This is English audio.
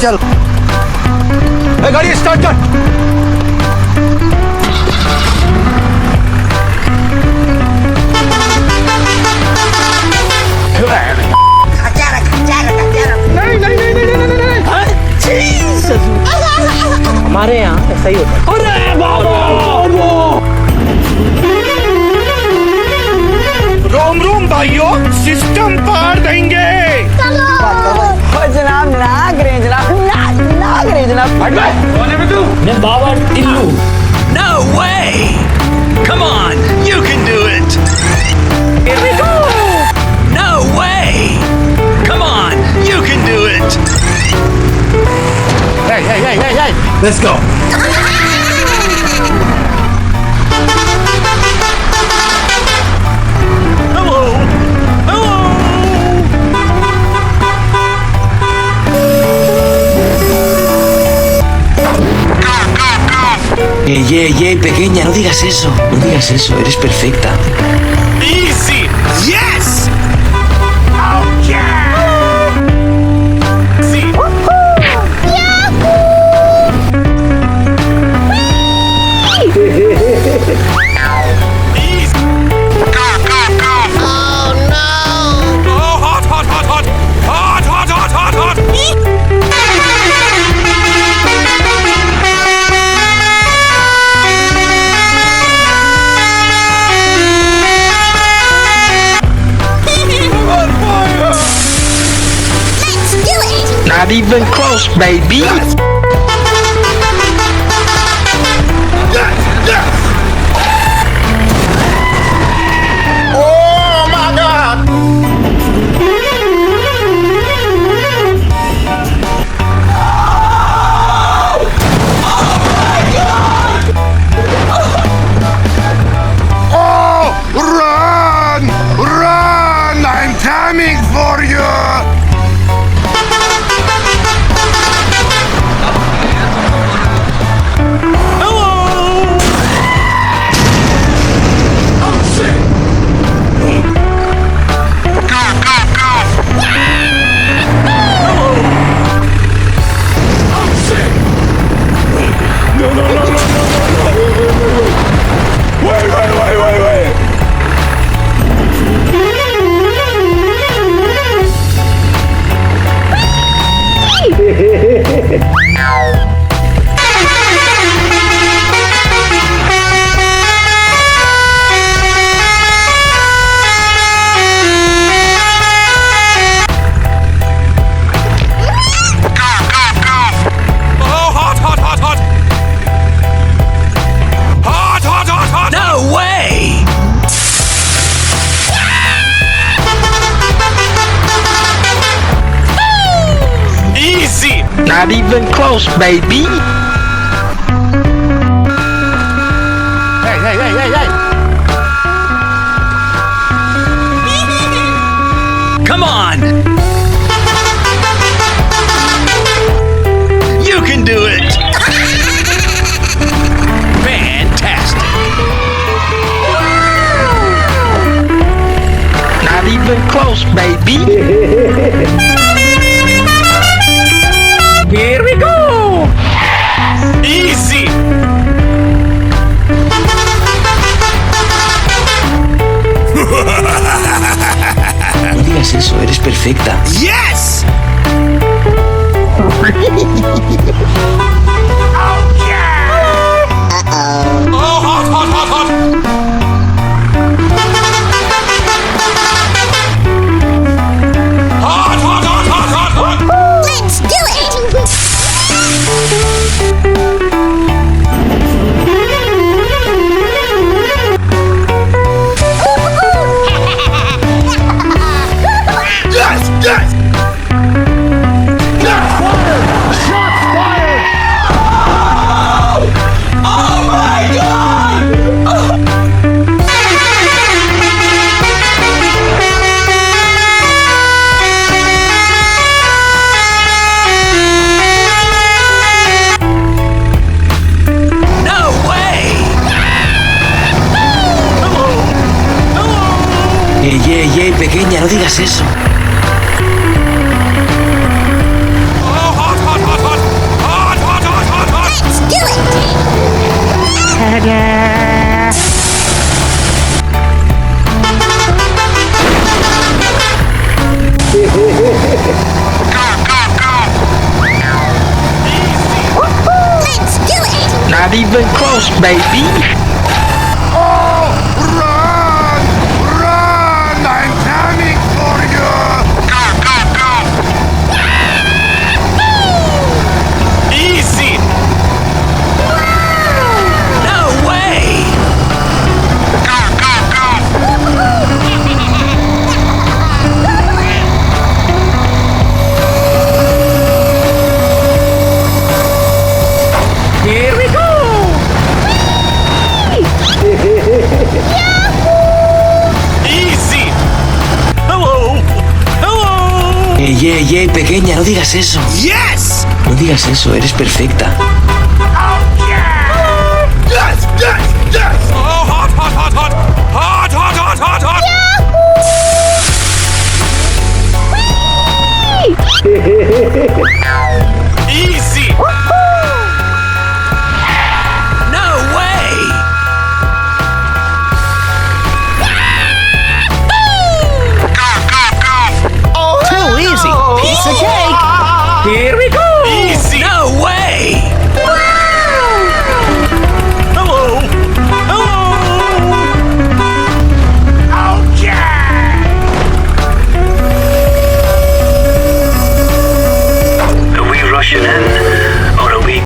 चल गाड़ी स्टार्ट कर। हमारे यहाँ ऐसा ही होता है। अरे बाबा रोम रोम भाइयों, सिस्टम पार देंगे। जनाब ना करें जनाब, ना करें जनाब। मैं बाबा Tillu. No way! Come on, you can do it! Here we go! No way! Come on, you can do it! Hey, let's go. Pequeña, no digas eso. No digas eso, eres perfecta. Easy! Yes! Oh yeah! See. Easy. Oh no! Oh, hot, hot, hot, hot! Hot, hot, hot, hot, hot! Not even close, baby. Yes! Yes! Oh my God! Oh, run! Run! I'm coming for you! Not even close, baby. Hey. Come on! You can do it! Fantastic! Not even close, baby. Here we go! Easy! No digas eso, eres perfecta. Yes! Oh, hot, hot, hot, hot! Hot, hot, hot, hot, hot, hot! Let's do it! Yes! Yes! Yes! Shots fired! Let's do it! Not even close, baby. Oh, run! Run! I'm coming for you! Easy! No way! Here we go. Easy! Hello! Hello! Ey, pequeña, no digas eso. Yes! No digas eso, eres perfecta. Oh, yeah! Yes, yes, yes! Oh, hot, hot, hot, hot! Hot, hot, hot, hot, hot! Whee!